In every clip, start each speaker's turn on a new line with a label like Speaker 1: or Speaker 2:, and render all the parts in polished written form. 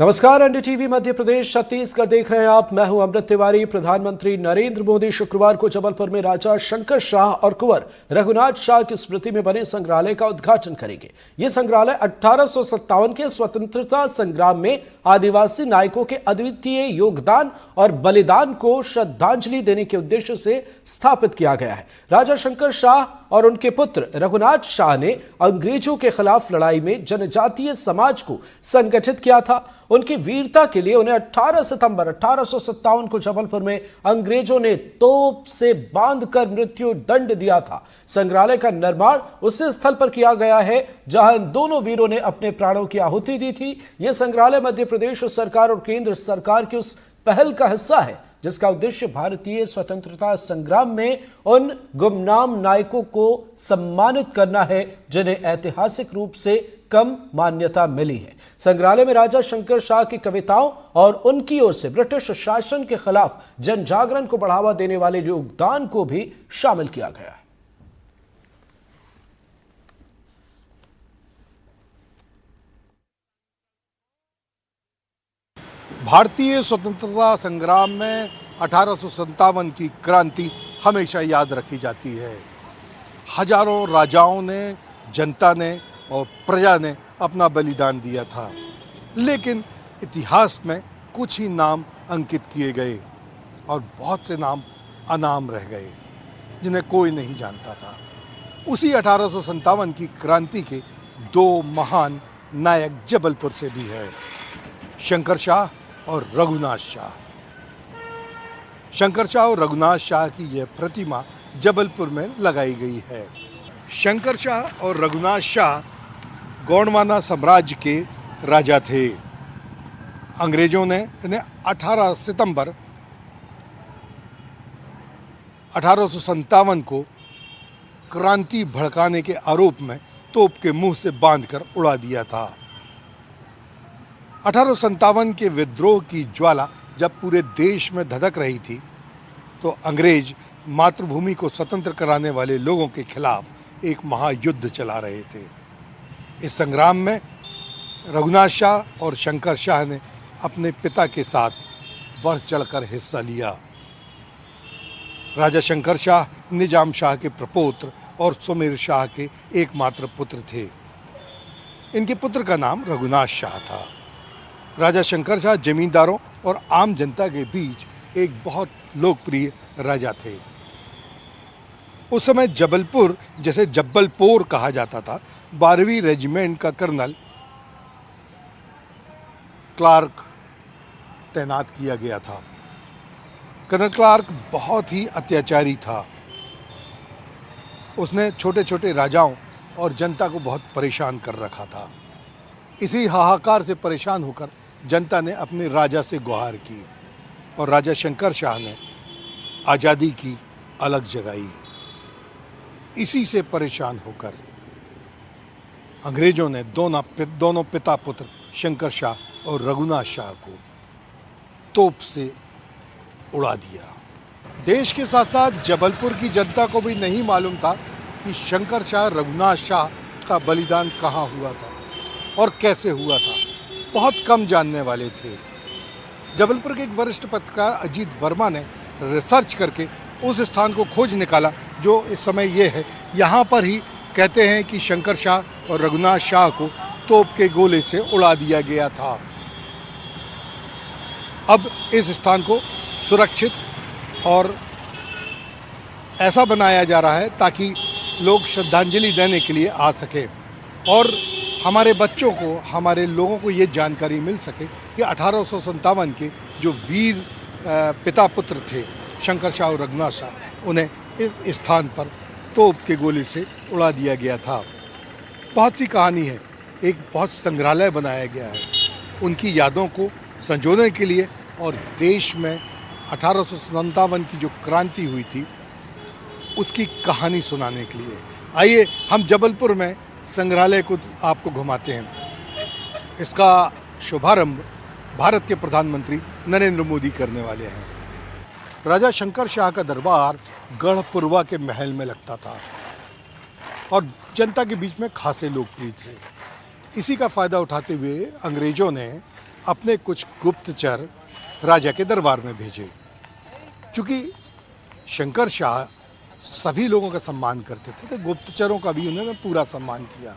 Speaker 1: नमस्कार, एनडीटीवी मध्य प्रदेश छत्तीसगढ़ देख रहे हैं आप। मैं हूं अमृत तिवारी। प्रधानमंत्री नरेंद्र मोदी शुक्रवार को जबलपुर में राजा शंकर शाह और कुंवर रघुनाथ शाह की स्मृति में बने संग्रहालय का उद्घाटन करेंगे। यह संग्रहालय 1857 के स्वतंत्रता संग्राम में आदिवासी नायकों के अद्वितीय योगदान और बलिदान को श्रद्धांजलि देने के उद्देश्य से स्थापित किया गया है। राजा शंकर शाह और उनके पुत्र रघुनाथ शाह ने अंग्रेजों के खिलाफ लड़ाई में जनजातीय समाज को संगठित किया था। उनकी वीरता के लिए उन्हें 18 सितंबर 1857 को जबलपुर में अंग्रेजों ने तोप से बांधकर मृत्यु दंड दिया था। संग्रहालय का निर्माण उस स्थल पर किया गया है जहां इन दोनों वीरों ने अपने प्राणों की आहुति दी थी। यह संग्रहालय मध्य प्रदेश सरकार और केंद्र सरकार की उस पहल का हिस्सा है जिसका उद्देश्य भारतीय स्वतंत्रता संग्राम में उन गुमनाम नायकों को सम्मानित करना है जिन्हें ऐतिहासिक रूप से कम मान्यता मिली है। संग्रहालय में राजा शंकर शाह की कविताओं और उनकी ओर से ब्रिटिश शासन के खिलाफ जन जागरण को बढ़ावा देने वाले योगदान को भी शामिल किया गया है।
Speaker 2: भारतीय स्वतंत्रता संग्राम में 1857 की क्रांति हमेशा याद रखी जाती है। हजारों राजाओं ने, जनता ने और प्रजा ने अपना बलिदान दिया था, लेकिन इतिहास में कुछ ही नाम अंकित किए गए और बहुत से नाम अनाम रह गए जिन्हें कोई नहीं जानता था। उसी 1857 की क्रांति के दो महान नायक जबलपुर से भी है, शंकर शाह और रघुनाथ शाह। शंकर शाह और रघुनाथ शाह की यह प्रतिमा जबलपुर में लगाई गई है। शंकर शाह और रघुनाथ शाह गोंडवाना साम्राज्य के राजा थे। अंग्रेजों ने इन्हें 18 सितंबर 1857 को क्रांति भड़काने के आरोप में तोप के मुंह से बांधकर उड़ा दिया था। 1857 के विद्रोह की ज्वाला जब पूरे देश में धधक रही थी तो अंग्रेज मातृभूमि को स्वतंत्र कराने वाले लोगों के खिलाफ एक महायुद्ध चला रहे थे। इस संग्राम में रघुनाथ शाह और शंकर शाह ने अपने पिता के साथ बढ़ चढ़कर हिस्सा लिया। राजा शंकर शाह निजाम शाह के प्रपौत्र और सुमेर शाह के एकमात्र पुत्र थे। इनके पुत्र का नाम रघुनाथ शाह था। राजा शंकर शाह जमींदारों और आम जनता के बीच एक बहुत लोकप्रिय राजा थे। उस समय जबलपुर, जैसे जब्बलपुर कहा जाता था, 12वीं रेजिमेंट का कर्नल क्लार्क तैनात किया गया था। कर्नल क्लार्क बहुत ही अत्याचारी था। उसने छोटे छोटे राजाओं और जनता को बहुत परेशान कर रखा था। इसी हाहाकार से परेशान होकर जनता ने अपने राजा से गुहार की और राजा शंकर शाह ने आज़ादी की अलग जगाई। इसी से परेशान होकर अंग्रेजों ने दोनों पिता पुत्र शंकर शाह और रघुनाथ शाह को तोप से उड़ा दिया। देश के साथ साथ जबलपुर की जनता को भी नहीं मालूम था कि शंकर शाह रघुनाथ शाह का बलिदान कहाँ हुआ था और कैसे हुआ था। बहुत कम जानने वाले थे। जबलपुर के एक वरिष्ठ पत्रकार अजीत वर्मा ने रिसर्च करके उस स्थान को खोज निकाला जो इस समय ये है। यहाँ पर ही कहते हैं कि शंकर शाह और रघुनाथ शाह को तोप के गोले से उड़ा दिया गया था। अब इस स्थान को सुरक्षित और ऐसा बनाया जा रहा है ताकि लोग श्रद्धांजलि देने के लिए आ सकें और हमारे बच्चों को, हमारे लोगों को ये जानकारी मिल सके कि 1857 के जो वीर पिता पुत्र थे शंकर शाह और रघुनाथ शाह, उन्हें इस स्थान पर तोप के गोले से उड़ा दिया गया था। बहुत सी कहानी है। एक बहुत संग्रहालय बनाया गया है उनकी यादों को संजोने के लिए और देश में 1857 की जो क्रांति हुई थी उसकी कहानी सुनाने के लिए। आइए हम जबलपुर में संग्रहालय को आपको घुमाते हैं। इसका शुभारंभ भारत के प्रधानमंत्री नरेंद्र मोदी करने वाले हैं। राजा शंकर शाह का दरबार गढ़पुरवा के महल में लगता था और जनता के बीच में खासे लोकप्रिय थे। इसी का फ़ायदा उठाते हुए अंग्रेज़ों ने अपने कुछ गुप्तचर राजा के दरबार में भेजे। चूँकि शंकर शाह सभी लोगों का सम्मान करते थे, तो गुप्तचरों का भी उन्होंने पूरा सम्मान किया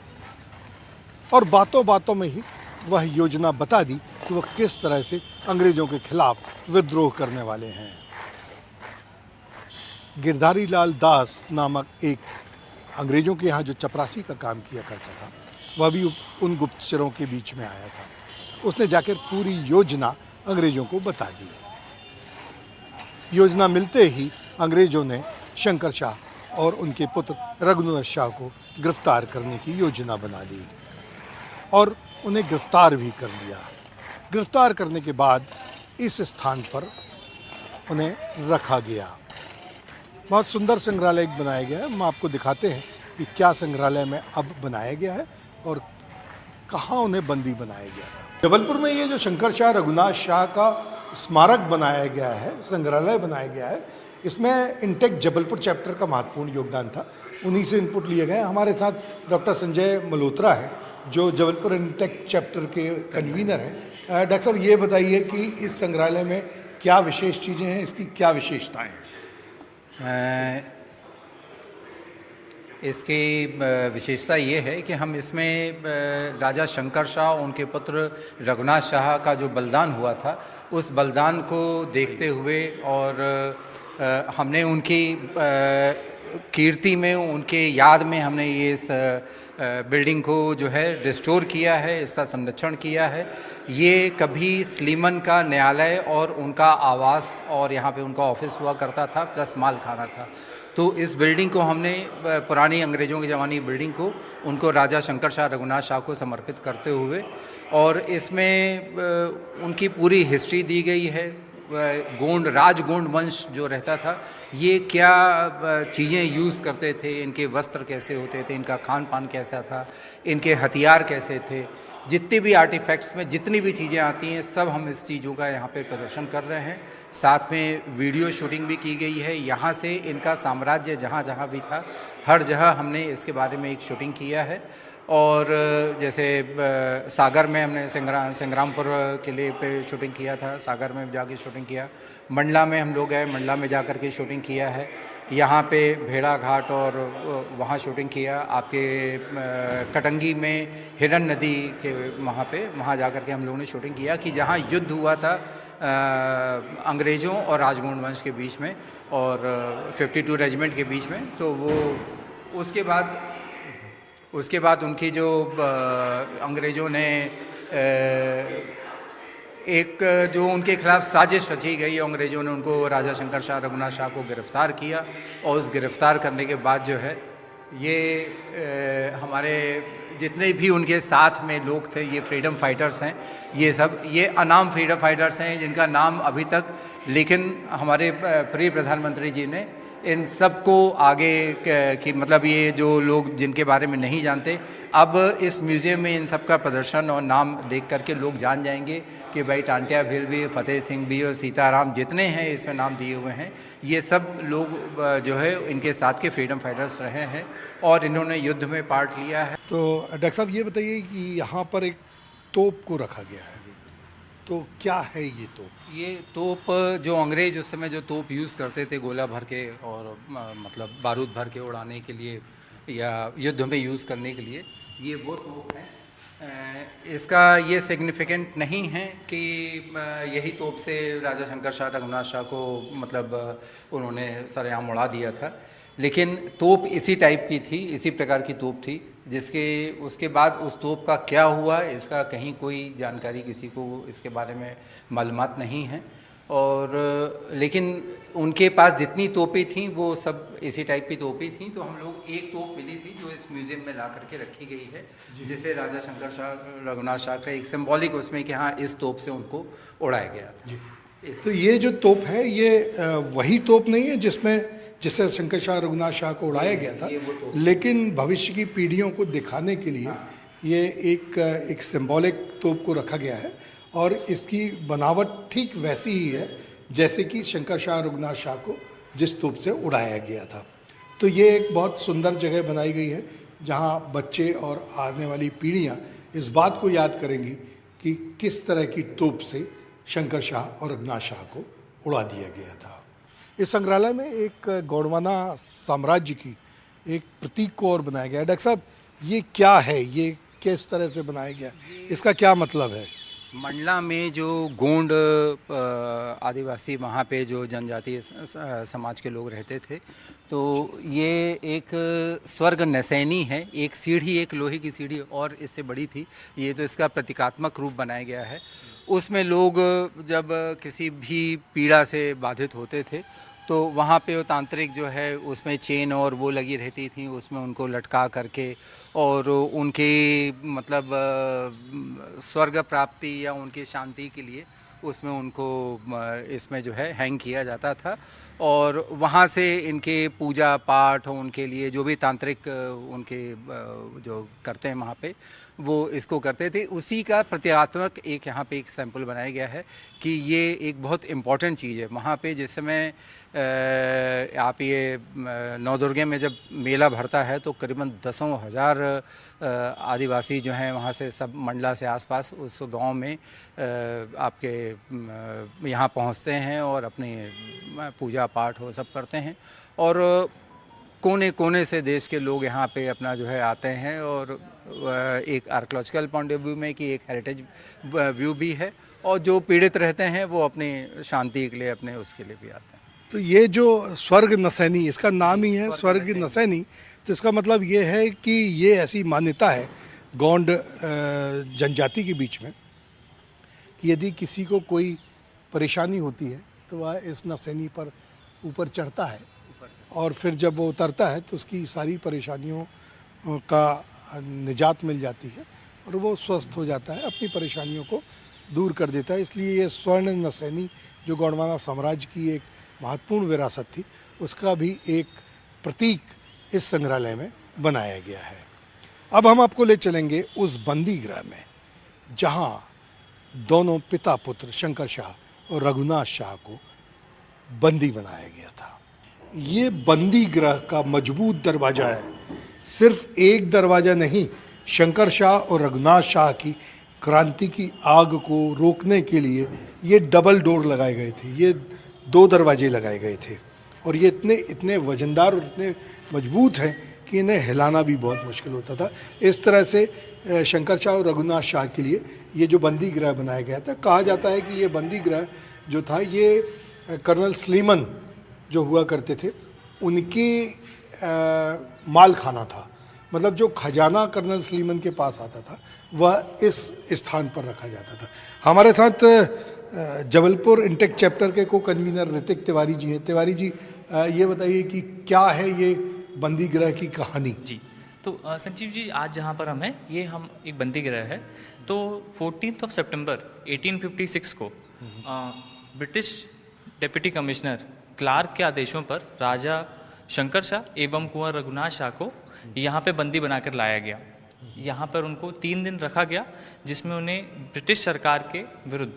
Speaker 2: और बातों बातों में ही वह योजना बता दी कि वह किस तरह से अंग्रेजों के खिलाफ विद्रोह करने वाले हैं। गिरधारी लाल दास नामक एक अंग्रेजों के यहाँ जो चपरासी का काम किया करता था, वह भी उन गुप्तचरों के बीच में आया था। उसने जाकर पूरी योजना अंग्रेजों को बता दी। योजना मिलते ही अंग्रेजों ने शंकर शाह और उनके पुत्र रघुनाथ शाह को गिरफ्तार करने की योजना बना ली और उन्हें गिरफ्तार भी कर लिया। गिरफ्तार करने के बाद इस स्थान पर उन्हें रखा गया। बहुत सुंदर संग्रहालय बनाया गया है। हम आपको दिखाते हैं कि क्या संग्रहालय में अब बनाया गया है और कहाँ उन्हें बंदी बनाया गया था। जबलपुर में ये जो शंकर शाह रघुनाथ शाह का स्मारक बनाया गया है, संग्रहालय बनाया गया है, इसमें इंटेक जबलपुर चैप्टर का महत्वपूर्ण योगदान था। उन्हीं से इनपुट लिए गए। हमारे साथ डॉक्टर संजय मल्होत्रा हैं जो जबलपुर इंटेक चैप्टर के कन्वीनर हैं। डॉक्टर साहब, ये बताइए कि इस संग्रहालय में क्या विशेष चीज़ें हैं, इसकी क्या विशेषताएं?
Speaker 3: इसकी विशेषता ये है कि हम इसमें राजा शंकर शाह और उनके पुत्र रघुनाथ शाह का जो बलिदान हुआ था, उस बलिदान को देखते हुए और हमने उनकी कीर्ति में, उनके याद में हमने ये इस बिल्डिंग को जो है रिस्टोर किया है, इसका संरक्षण किया है। ये कभी स्लीमन का न्यायालय और उनका आवास और यहाँ पे उनका ऑफिस हुआ करता था, प्लस माल खाना था। तो इस बिल्डिंग को हमने पुरानी अंग्रेज़ों के ज़माने की बिल्डिंग को उनको राजा शंकर शाह रघुनाथ शाह को समर्पित करते हुए, और इसमें उनकी पूरी हिस्ट्री दी गई है। राजगोंड वंश जो रहता था, ये क्या चीज़ें यूज़ करते थे, इनके वस्त्र कैसे होते थे, इनका खान पान कैसा था, इनके हथियार कैसे थे, जितने भी आर्टिफैक्ट्स में जितनी भी चीज़ें आती हैं, सब हम इस चीज़ों का यहाँ पे प्रदर्शन कर रहे हैं। साथ में वीडियो शूटिंग भी की गई है। यहाँ से इनका साम्राज्य जहाँ जहाँ भी था, हर जगह हमने इसके बारे में एक शूटिंग किया है। और जैसे सागर में हमने संग्रामपुर किले पे शूटिंग किया था, सागर में जाके शूटिंग किया। मंडला में हम लोग गए, मंडला में जा कर के शूटिंग किया है। यहाँ पे भेड़ा घाट और वहाँ शूटिंग किया। आपके कटंगी में हिरन नदी के वहाँ जा कर के हम लोगों ने शूटिंग किया कि जहाँ युद्ध हुआ था अंग्रेज़ों और राजगोंड वंश के बीच में और 52 रेजिमेंट के बीच में। तो वो उसके बाद उनकी जो अंग्रेज़ों ने एक जो उनके खिलाफ साजिश रची गई, अंग्रेज़ों ने उनको राजा शंकर शाह रघुनाथ शाह को गिरफ़्तार किया। और उस गिरफ़्तार करने के बाद जो है ये हमारे जितने भी उनके साथ में लोग थे, ये फ्रीडम फाइटर्स हैं। ये अनाम फ्रीडम फाइटर्स हैं जिनका नाम अभी तक, लेकिन हमारे प्रिय प्रधानमंत्री जी ने इन सब को आगे कि मतलब ये जो लोग जिनके बारे में नहीं जानते, अब इस म्यूज़ियम में इन सब का प्रदर्शन और नाम देख करके लोग जान जाएंगे कि भाई टांटिया भील भी, फतेह सिंह भी और सीताराम जितने हैं इसमें नाम दिए हुए हैं, ये सब लोग जो है इनके साथ के फ्रीडम फाइटर्स रहे हैं और इन्होंने युद्ध में पार्ट लिया है।
Speaker 2: तो डॉक्टर साहब, ये बताइए कि यहाँ पर एक तोप को रखा गया है, तो क्या है ये तोप?
Speaker 3: ये तोप जो अंग्रेज उस समय जो तोप यूज़ करते थे गोला भर के और मतलब बारूद भर के उड़ाने के लिए या युद्ध में यूज़ करने के लिए, ये वो तोप है। इसका ये सिग्निफिकेंट नहीं है कि यही तोप से राजा शंकर शाह रघुनाथ शाह को मतलब उन्होंने सरेआम उड़ा दिया था, लेकिन तोप इसी टाइप की थी, इसी प्रकार की तोप थी, जिसके उसके बाद उस तोप का क्या हुआ इसका कहीं कोई जानकारी किसी को इसके बारे में मालूमात नहीं है। और लेकिन उनके पास जितनी तोपें थीं वो सब इसी टाइप की तोपें थीं। तो हम लोग एक तोप मिली थी जो इस म्यूज़ियम में ला करके रखी गई है, जिसे राजा शंकर शाह रघुनाथ शाह का एक सिंबॉलिक उसमें कि हाँ इस तोप से उनको उड़ाया गया था।
Speaker 2: तो ये जो तोप है ये वही तोप नहीं है जिससे शंकर शाह रघुनाथ शाह को उड़ाया गया था, लेकिन भविष्य की पीढ़ियों को दिखाने के लिए ये एक सिंबॉलिक तोप को रखा गया है और इसकी बनावट ठीक वैसी ही है जैसे कि शंकर शाह रघुनाथ शाह को जिस तोप से उड़ाया गया था। तो ये एक बहुत सुंदर जगह बनाई गई है जहाँ बच्चे और आने वाली पीढ़ियाँ इस बात को याद करेंगी कि किस तरह की तोप से शंकर शाह और रघुनाथ शाह को उड़ा दिया गया था। इस संग्रहालय में एक गोंडवाना साम्राज्य की एक प्रतीक को और बनाया गया है। डॉक्टर साहब, ये क्या है, ये किस तरह से बनाया गया, इसका क्या मतलब है?
Speaker 3: मंडला में जो गोंड आदिवासी वहाँ पे जो जनजातीय समाज के लोग रहते थे, तो ये एक स्वर्ग नसैनी है। एक सीढ़ी, एक लोहे की सीढ़ी और इससे बड़ी थी, ये तो इसका प्रतीकात्मक रूप बनाया गया है। उसमें लोग जब किसी भी पीड़ा से बाधित होते थे तो वहाँ पे वो तांत्रिक जो है उसमें चेन और वो लगी रहती थी, उसमें उनको लटका करके और उनके मतलब स्वर्ग प्राप्ति या उनकी शांति के लिए उसमें उनको इसमें जो है हैंग किया जाता था। और वहाँ से इनके पूजा पाठ और उनके लिए जो भी तांत्रिक उनके जो करते हैं वहाँ पे वो इसको करते थे। उसी का प्रतीकात्मक एक यहाँ पे एक सैंपल बनाया गया है कि ये एक बहुत इम्पॉर्टेंट चीज़ है। वहाँ पे जिस समय आप ये नवदुर्गे में जब मेला भरता है तो करीबन 10,000 आदिवासी जो हैं वहाँ से सब मंडला से आसपास उस गांव में आपके यहाँ पहुँचते हैं और अपनी पूजा पाठ वो सब करते हैं। और कोने कोने से देश के लोग यहाँ पे अपना जो है आते हैं और एक आर्कियोलॉजिकल पॉइंट ऑफ व्यू में कि एक हेरिटेज व्यू भी है, और जो पीड़ित रहते हैं वो अपनी शांति के लिए अपने उसके लिए भी आते हैं।
Speaker 2: तो ये जो स्वर्ग नसैनी, इसका नाम ही है स्वर्ग नसैनी, तो इसका मतलब ये है कि ये ऐसी मान्यता है गोंड जनजाति के बीच में कि यदि किसी को कोई परेशानी होती है तो वह इस नसैनी पर ऊपर चढ़ता है और फिर जब वो उतरता है तो उसकी सारी परेशानियों का निजात मिल जाती है और वो स्वस्थ हो जाता है, अपनी परेशानियों को दूर कर देता है। इसलिए ये स्वर्ण नसैनी जो गोंडवाना साम्राज्य की एक महत्वपूर्ण विरासत थी, उसका भी एक प्रतीक इस संग्रहालय में बनाया गया है। अब हम आपको ले चलेंगे उस बंदी गृह में जहां दोनों पिता पुत्र शंकर शाह और रघुनाथ शाह को बंदी बनाया गया था। ये बंदी गृह का मजबूत दरवाजा है। सिर्फ एक दरवाजा नहीं, शंकर शाह और रघुनाथ शाह की क्रांति की आग को रोकने के लिए ये डबल डोर लगाए गए थे, ये 2 दरवाजे लगाए गए थे और ये इतने वजनदार और इतने मजबूत हैं कि इन्हें हिलाना भी बहुत मुश्किल होता था। इस तरह से शंकर शाह और रघुनाथ शाह के लिए ये जो बंदी गृह बनाया गया था, कहा जाता है कि ये बंदी गृह जो था ये कर्नल स्लीमन जो हुआ करते थे उनकी माल खाना था। मतलब जो खजाना कर्नल स्लीमन के पास आता था वह इस स्थान पर रखा जाता था। हमारे साथ जबलपुर इंटेक चैप्टर के को कन्वीनर ऋतिक तिवारी जी हैं। तिवारी जी, ये बताइए कि क्या है ये बंदी गृह की कहानी?
Speaker 4: जी, तो संजीव जी, आज जहाँ पर हम हैं ये हम एक बंदी गृह है। तो 14 सितंबर 1856 को ब्रिटिश डिप्टी कमिश्नर क्लार्क के आदेशों पर राजा शंकर शाह एवं कुंवर रघुनाथ शाह को यहाँ पे बंदी बनाकर लाया गया। यहाँ पर उनको 3 दिन रखा गया, जिसमें उन्हें ब्रिटिश सरकार के विरुद्ध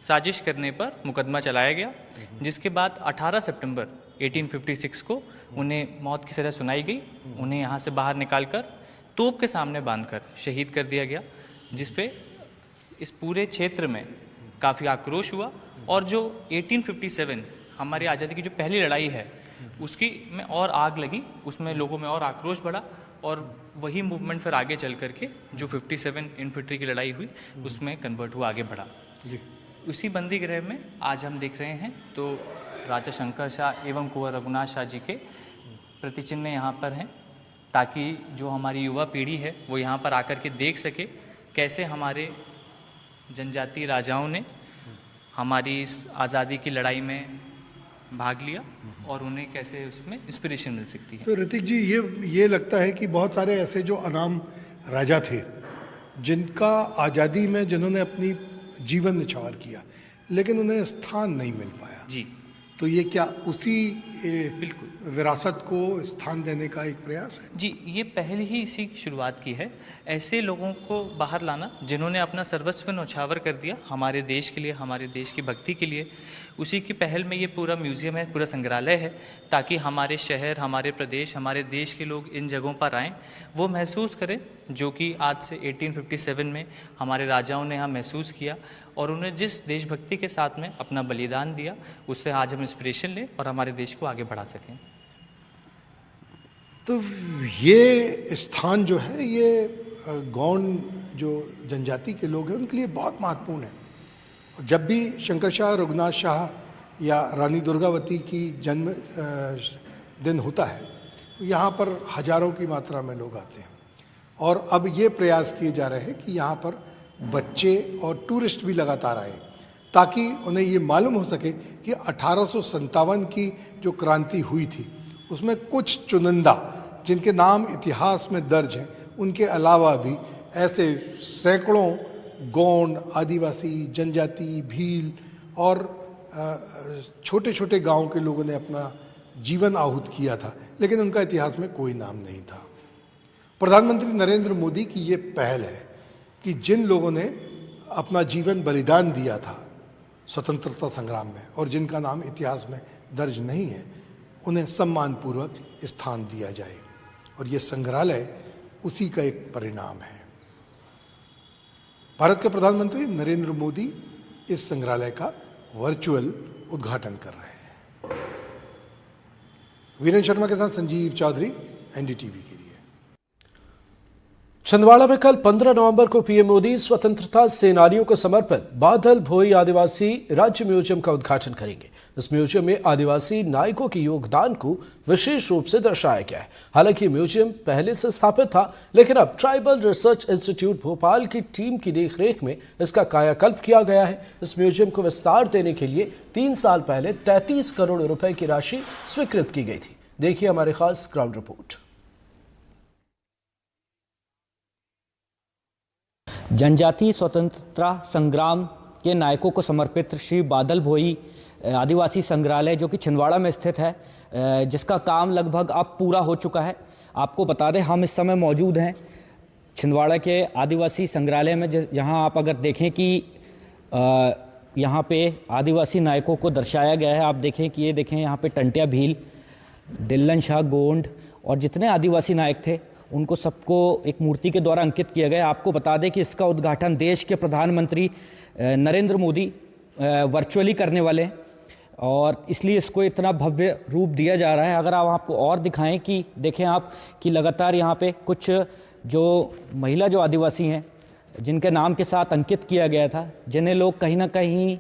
Speaker 4: साजिश करने पर मुकदमा चलाया गया, जिसके बाद 18 सितंबर 1856 को उन्हें मौत की सज़ा सुनाई गई। उन्हें यहाँ से बाहर निकालकर तोप के सामने बांधकर शहीद कर दिया गया, जिस पे इस पूरे क्षेत्र में काफ़ी आक्रोश हुआ। और जो 1857 हमारी आज़ादी की जो पहली लड़ाई है उसकी में और आग लगी, उसमें लोगों में और आक्रोश बढ़ा और वही मूवमेंट फिर आगे चल करके जो 57 इन्फेंट्री की लड़ाई हुई उसमें कन्वर्ट हुआ, आगे बढ़ा। उसी बंदी गृह में आज हम देख रहे हैं तो राजा शंकर शाह एवं कुंवर रघुनाथ शाह जी के प्रतिचिन्ह यहाँ पर हैं, ताकि जो हमारी युवा पीढ़ी है वो यहाँ पर आकर के देख सके कैसे हमारे जनजातीय राजाओं ने हमारी इस आज़ादी की लड़ाई में भाग लिया और उन्हें कैसे उसमें इंस्पिरेशन मिल सकती है।
Speaker 2: तो ऋतिक जी, ये लगता है कि बहुत सारे ऐसे जो अनाम राजा थे जिनका आज़ादी में जिन्होंने अपनी जीवन निछावर किया लेकिन उन्हें स्थान नहीं मिल पाया।
Speaker 4: जी,
Speaker 2: तो ये क्या उसी
Speaker 4: बिल्कुल
Speaker 2: विरासत को स्थान देने का एक प्रयास है?
Speaker 4: जी, ये पहले ही इसी की शुरुआत की है। ऐसे लोगों को बाहर लाना जिन्होंने अपना सर्वस्व न्यौछावर कर दिया हमारे देश के लिए, हमारे देश की भक्ति के लिए, उसी की पहल में ये पूरा म्यूज़ियम है, पूरा संग्रहालय है, ताकि हमारे शहर, हमारे प्रदेश, हमारे देश के लोग इन जगहों पर आएँ, वो महसूस करें जो कि आज से 1857 में हमारे राजाओं ने यहाँ महसूस किया, और उन्हें जिस देशभक्ति के साथ में अपना बलिदान दिया, उससे आज हम इंस्पिरेशन लें और हमारे देश को आगे बढ़ा सकें।
Speaker 2: तो ये स्थान जो है ये गौंड जो जनजाति के लोग हैं उनके लिए बहुत महत्वपूर्ण है। और जब भी शंकर शाह, रघुनाथ शाह या रानी दुर्गावती की जन्म दिन होता है तो यहाँ पर हजारों की मात्रा में लोग आते हैं। और अब ये प्रयास किए जा रहे हैं कि यहाँ पर बच्चे और टूरिस्ट भी लगातार आए, ताकि उन्हें ये मालूम हो सके कि 1857 की जो क्रांति हुई थी उसमें कुछ चुनिंदा जिनके नाम इतिहास में दर्ज हैं, उनके अलावा भी ऐसे सैकड़ों गौंड, आदिवासी, जनजाति, भील और छोटे छोटे गांव के लोगों ने अपना जीवन आहूत किया था, लेकिन उनका इतिहास में कोई नाम नहीं था। प्रधानमंत्री नरेंद्र मोदी की ये पहल है कि जिन लोगों ने अपना जीवन बलिदान दिया था स्वतंत्रता संग्राम में और जिनका नाम इतिहास में दर्ज नहीं है, उन्हें सम्मानपूर्वक स्थान दिया जाए, और ये संग्रहालय उसी का एक परिणाम है। भारत के प्रधानमंत्री नरेंद्र मोदी इस संग्रहालय का वर्चुअल उद्घाटन कर रहे हैं। वीरेंद्र शर्मा के साथ संजीव चौधरी, एनडीटीवी के लिए।
Speaker 1: छिंदवाड़ा में कल 15 नवंबर को पीएम मोदी स्वतंत्रता सेनानियों को समर्पित बादल भोई आदिवासी राज्य म्यूजियम का उद्घाटन करेंगे। इस म्यूजियम में आदिवासी नायकों के योगदान को विशेष रूप से दर्शाया गया है। हालांकि म्यूजियम पहले से स्थापित था, लेकिन अब ट्राइबल रिसर्च इंस्टीट्यूट भोपाल की टीम की देखरेख में इसका कायाकल्प किया गया है। इस म्यूजियम को विस्तार देने के लिए 3 साल पहले 33 करोड़ रुपए की राशि स्वीकृत की गई थी। देखिए हमारी खास ग्राउंड रिपोर्ट।
Speaker 5: जनजातीय स्वतंत्रता संग्राम के नायकों को समर्पित श्री बादल भोई आदिवासी संग्रहालय जो कि छिंदवाड़ा में स्थित है, जिसका काम लगभग अब पूरा हो चुका है। आपको बता दें, हम इस समय मौजूद हैं छिंदवाड़ा के आदिवासी संग्रहालय में, जहां आप अगर देखें कि यहाँ पे आदिवासी नायकों को दर्शाया गया है। आप देखें कि ये देखें, यहाँ पे टंटिया भील, डिल्लन शाह गोंड और जितने आदिवासी नायक थे उनको सबको एक मूर्ति के द्वारा अंकित किया गया। आपको बता दें कि इसका उद्घाटन देश के प्रधानमंत्री नरेंद्र मोदी वर्चुअली करने वाले हैं, और इसलिए इसको इतना भव्य रूप दिया जा रहा है। अगर आप आपको और दिखाएं कि देखें आप कि लगातार यहाँ पे कुछ जो महिला जो आदिवासी हैं जिनके नाम के साथ अंकित किया गया था, जिन्हें लोग कहीं ना कहीं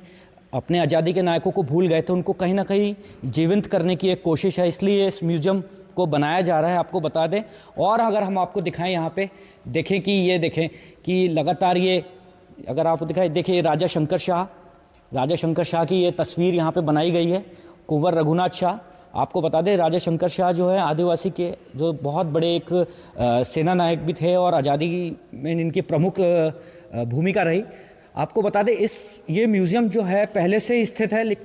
Speaker 5: अपने आज़ादी के नायकों को भूल गए थे, उनको कहीं ना कहीं जीवंत करने की एक कोशिश है, इसलिए इस म्यूज़ियम को बनाया जा रहा है। आपको बता दें, और अगर हम आपको दिखाएं यहाँ पे देखें कि ये देखें कि लगातार ये अगर आप दिखाएं, देखिए राजा शंकर शाह की ये तस्वीर यहाँ पे बनाई गई है। कुंवर रघुनाथ शाह, आपको बता दें राजा शंकर शाह जो है आदिवासी के जो बहुत बड़े एक सेना नायक भी थे और आज़ादी में इनकी प्रमुख भूमिका रही। आपको बता दें ये म्यूज़ियम जो है पहले से ही स्थित है,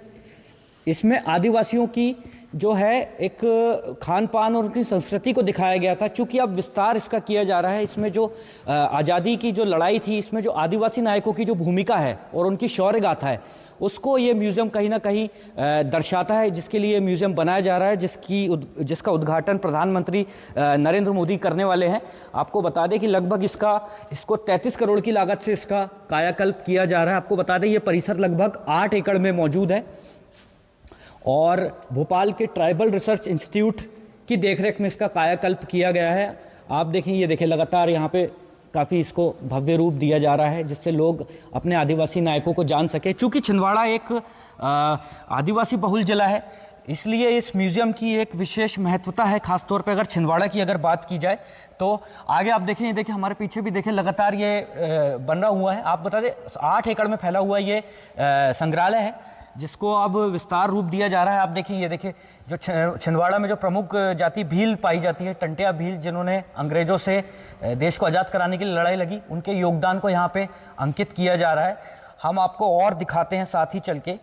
Speaker 5: इसमें आदिवासियों की जो है एक खान पान और उनकी संस्कृति को दिखाया गया था। चूँकि अब विस्तार इसका किया जा रहा है, इसमें जो आज़ादी की जो लड़ाई थी, इसमें जो आदिवासी नायकों की जो भूमिका है और उनकी शौर्य गाथा है, उसको ये म्यूज़ियम कहीं ना कहीं दर्शाता है, जिसके लिए म्यूज़ियम बनाया जा रहा है, जिसका उद्घाटन प्रधानमंत्री नरेंद्र मोदी करने वाले हैं। आपको बता दें कि लगभग इसको 33 करोड़ की लागत से इसका कायाकल्प किया जा रहा है। आपको बता दें ये परिसर लगभग 8 एकड़ में मौजूद है और भोपाल के ट्राइबल रिसर्च इंस्टीट्यूट की देखरेख में इसका कायाकल्प किया गया है। आप देखें, ये देखें लगातार यहाँ पे काफ़ी इसको भव्य रूप दिया जा रहा है, जिससे लोग अपने आदिवासी नायकों को जान सके। चूँकि छिंदवाड़ा एक आदिवासी बहुल जिला है, इसलिए इस म्यूज़ियम की एक विशेष महत्वता है, खासतौर पे अगर छिंदवाड़ा की अगर बात की जाए तो। आगे आप देखें, ये देखिए हमारे पीछे भी देखें लगातार ये बन रहा हुआ है। आप बता दें 8 एकड़ में फैला हुआ ये संग्रहालय है, जिसको अब विस्तार रूप दिया जा रहा है। आप देखिए, ये देखिए जो छिंदवाड़ा में जो प्रमुख जाति भील पाई जाती है, टंटिया भील, जिन्होंने अंग्रेज़ों से देश को आज़ाद कराने के लिए लड़ाई लगी, उनके योगदान को यहाँ पे अंकित किया जा रहा है। हम आपको और दिखाते हैं साथ ही चल के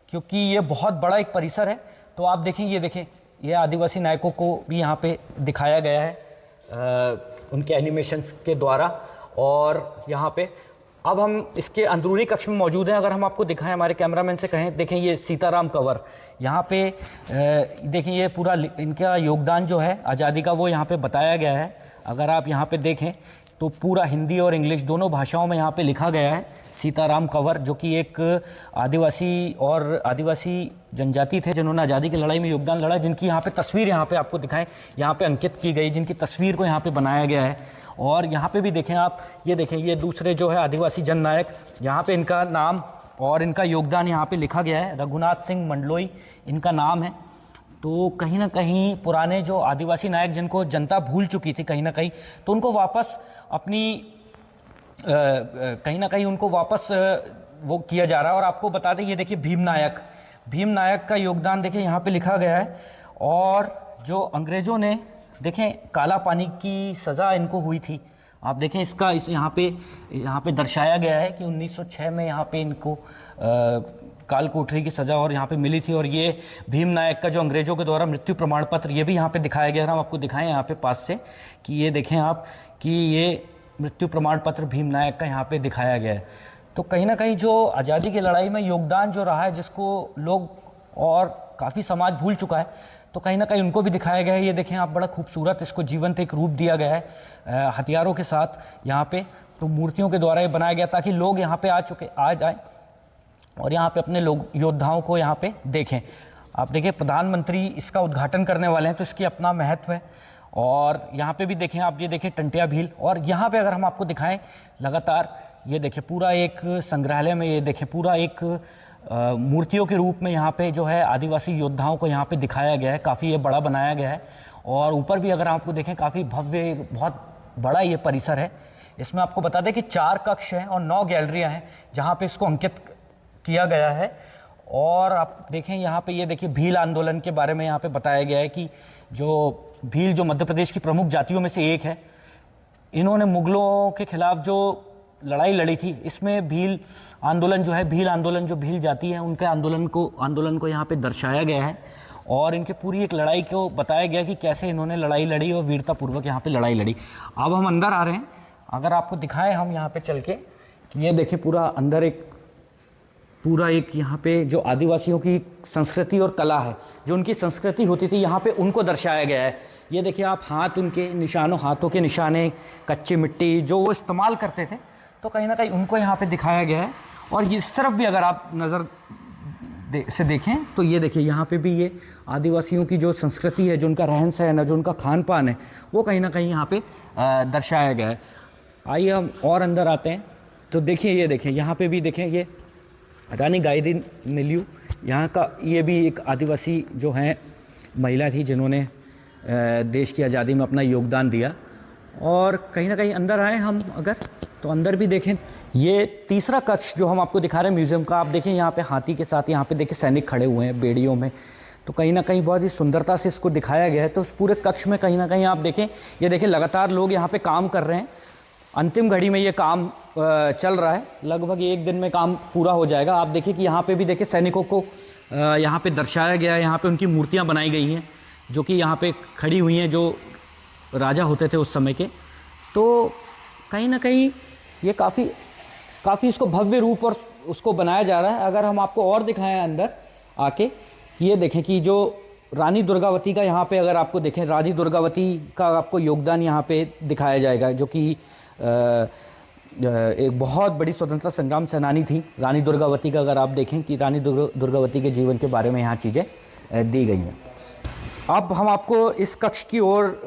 Speaker 5: क्योंकि ये बहुत बड़ा एक परिसर है। तो आप देखें, ये देखें, ये आदिवासी नायकों को भी यहाँ पे दिखाया गया है उनके एनिमेशंस के द्वारा। और यहाँ पे अब हम इसके अंदरूनी कक्ष में मौजूद हैं। अगर हम आपको दिखाएं, हमारे कैमरामैन से कहें, देखें ये सीताराम कंवर, यहाँ पे देखें ये पूरा इनका योगदान जो है आज़ादी का वो यहाँ पे बताया गया है। अगर आप यहाँ पे देखें तो पूरा हिंदी और इंग्लिश दोनों भाषाओं में यहाँ पे लिखा गया है सीताराम कंवर, जो कि एक आदिवासी जनजाति थे जिन्होंने आज़ादी की लड़ाई में योगदान लड़ा, जिनकी यहाँ पे तस्वीर यहाँ पे आपको दिखाएं, यहाँ पे अंकित की गई, जिनकी तस्वीर को यहाँ पे बनाया गया है। और यहाँ पे भी देखें आप, ये देखें, ये दूसरे जो है आदिवासी जननायक, यहाँ पे इनका नाम और इनका योगदान यहाँ पे लिखा गया है। रघुनाथ सिंह मंडलोई इनका नाम है। तो कहीं ना कहीं पुराने जो आदिवासी नायक जिनको जनता भूल चुकी थी कहीं ना कहीं, तो उनको वापस अपनी कहीं ना कहीं उनको वापस वो किया जा रहा है। और आपको बता दें, ये देखिए भीम नायक का योगदान देखिए यहाँ पे लिखा गया है। और जो अंग्रेज़ों ने देखें काला पानी की सज़ा इनको हुई थी, आप देखें इसका यहाँ पे दर्शाया गया है कि 1906 में यहाँ पे इनको काल कोठरी की सज़ा और यहाँ पे मिली थी। और ये भीम नायक का जो अंग्रेज़ों के द्वारा मृत्यु प्रमाण पत्र, ये भी यहाँ पे दिखाया गया है। हम आपको दिखाएं यहाँ पे पास से कि ये देखें आप कि ये मृत्यु प्रमाण पत्र भीम नायक का यहाँ पे दिखाया गया है। तो कहीं ना कहीं जो आज़ादी की लड़ाई में योगदान जो रहा है, जिसको लोग और काफ़ी समाज भूल चुका है, तो कहीं ना कहीं उनको भी दिखाया गया है। ये देखें आप, बड़ा खूबसूरत इसको जीवंत एक रूप दिया गया है हथियारों के साथ यहाँ पे। तो मूर्तियों के द्वारा ये बनाया गया ताकि लोग यहाँ पे आ जाए और यहाँ पे अपने लोग योद्धाओं को यहाँ पे देखें। आप देखिए प्रधानमंत्री इसका उद्घाटन करने वाले हैं, तो इसकी अपना महत्व है। और यहाँ पे भी देखें आप, ये देखें टंटिया भील। और यहाँ पे अगर हम आपको दिखाएं लगातार, ये देखें पूरा एक संग्रहालय में, ये देखें पूरा एक मूर्तियों के रूप में यहाँ पे जो है आदिवासी योद्धाओं को यहाँ पे दिखाया गया है। काफ़ी ये बड़ा बनाया गया है। और ऊपर भी अगर आपको देखें, काफ़ी भव्य, बहुत बड़ा ये परिसर है। इसमें आपको बता दें कि 4 कक्ष हैं और 9 गैलरियाँ हैं जहाँ पे इसको अंकित किया गया है। और आप देखें यहाँ पे, ये देखिए भील आंदोलन के बारे में यहाँ पे बताया गया है कि जो भील जो मध्य प्रदेश की प्रमुख जातियों में से एक है, इन्होंने मुगलों के खिलाफ जो लड़ाई लड़ी थी, इसमें भील आंदोलन जो है, भील आंदोलन जो भील जाति है उनके आंदोलन को यहाँ पे दर्शाया गया है। और इनके पूरी एक लड़ाई को बताया गया कि कैसे इन्होंने लड़ाई लड़ी और वीरतापूर्वक यहाँ पे लड़ाई लड़ी। अब हम अंदर आ रहे हैं, अगर आपको दिखाएं हम यहाँ पे चल के कि ये देखिए पूरा अंदर एक यहाँ पे जो आदिवासियों की संस्कृति और कला है, जो उनकी संस्कृति होती थी, यहाँ पे उनको दर्शाया गया है। ये देखिए आप, हाथों के निशाने, कच्ची मिट्टी जो वो इस्तेमाल करते थे, तो कहीं ना कहीं उनको यहाँ पे दिखाया गया है। और इस तरफ भी अगर आप नज़र से देखें तो ये देखिए यहाँ पे भी ये आदिवासियों की जो संस्कृति है, जो उनका रहन सहन है, जो उनका खान पान है, वो कहीं ना कहीं यहाँ पे दर्शाया गया है। आइए हम और अंदर आते हैं। तो देखिए, ये देखें यहाँ पे भी देखें, ये रानी गाइदिन्लिउ यहाँ का, ये भी एक आदिवासी जो है महिला थी जिन्होंने देश की आज़ादी में अपना योगदान दिया। और कहीं ना कहीं अंदर आए हम अगर, तो अंदर भी देखें, ये तीसरा कक्ष जो हम आपको दिखा रहे हैं म्यूज़ियम का, आप देखें यहाँ पे हाथी के साथ यहाँ पे देखें सैनिक खड़े हुए हैं बेड़ियों में। तो कहीं ना कहीं बहुत ही सुंदरता से इसको दिखाया गया है। तो उस पूरे कक्ष में कहीं ना कहीं आप देखें, ये देखें लगातार लोग यहाँ पे काम कर रहे हैं। अंतिम घड़ी में ये काम चल रहा है, लगभग 1 दिन में काम पूरा हो जाएगा। आप देखिए कि यहाँ पे भी देखिए सैनिकों को यहाँ पे दर्शाया गया है। यहाँ पे उनकी मूर्तियाँ बनाई गई हैं जो कि यहाँ पे खड़ी हुई हैं, जो राजा होते थे उस समय के। तो कहीं ना कहीं ये काफ़ी इसको भव्य रूप और उसको बनाया जा रहा है। अगर हम आपको और दिखाएं अंदर आके, ये देखें कि जो रानी दुर्गावती का यहाँ पे अगर आपको देखें, रानी दुर्गावती का आपको योगदान यहाँ पे दिखाया जाएगा, जो कि एक बहुत बड़ी स्वतंत्रता संग्राम सेनानी थी रानी दुर्गावती का। अगर आप देखें कि रानी दुर्गावती के जीवन के बारे में यहाँ चीज़ें दी गई हैं। अब हम आपको इस कक्ष की ओर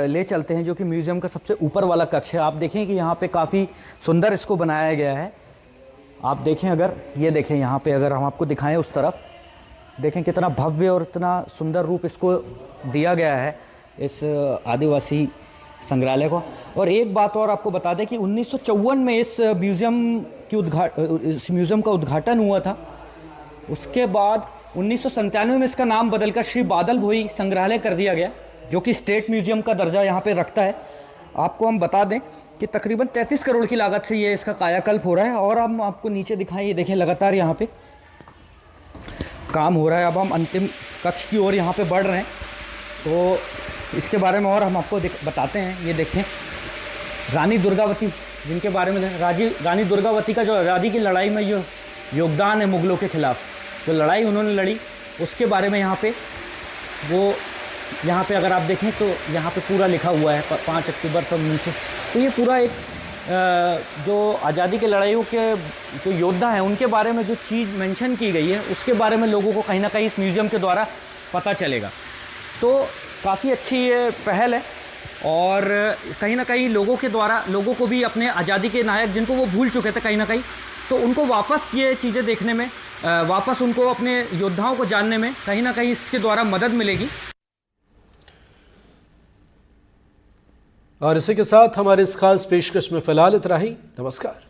Speaker 5: ले चलते हैं, जो कि म्यूज़ियम का सबसे ऊपर वाला कक्ष है। आप देखें कि यहाँ पे काफ़ी सुंदर इसको बनाया गया है। आप देखें अगर, ये देखें यहाँ पे अगर हम आपको दिखाएं उस तरफ, देखें कितना भव्य और इतना सुंदर रूप इसको दिया गया है इस आदिवासी संग्रहालय को। और एक बात और आपको बता दें कि 1954 में इस म्यूज़ियम का उद्घाटन हुआ था। उसके बाद 1997 में इसका नाम बदलकर श्री बादल भोई संग्रहालय कर दिया गया, जो कि स्टेट म्यूज़ियम का दर्जा यहाँ पे रखता है। आपको हम बता दें कि तकरीबन 33 करोड़ की लागत से ये इसका कायाकल्प हो रहा है। और हम आपको नीचे दिखाएं, ये देखें लगातार यहाँ पे काम हो रहा है। अब हम अंतिम कक्ष की ओर यहाँ पे बढ़ रहे हैं, तो इसके बारे में और हम आपको बताते हैं। ये देखें, रानी दुर्गावती, जिनके बारे में रानी दुर्गावती का जो आज़ादी की लड़ाई में जो योगदान है मुग़लों के ख़िलाफ़, जो लड़ाई उन्होंने लड़ी, उसके बारे में यहाँ पे अगर आप देखें तो यहाँ पे पूरा लिखा हुआ है 5 अक्टूबर 1900। तो ये पूरा एक जो आज़ादी की लड़ाइयों के जो योद्धा हैं उनके बारे में जो चीज़ मेंशन की गई है, उसके बारे में लोगों को कहीं ना कहीं इस म्यूज़ियम के द्वारा पता चलेगा। तो काफ़ी अच्छी ये पहल है, और कहीं ना कहीं लोगों को भी अपने आज़ादी के नायक जिनको वो भूल चुके थे कहीं ना कहीं, तो उनको वापस ये चीज़ें देखने में, वापस उनको अपने योद्धाओं को जानने में कहीं ना कहीं इसके द्वारा मदद मिलेगी।
Speaker 1: और इसी के साथ हमारे इस खास पेशकश में फिलहाल इतना ही। नमस्कार।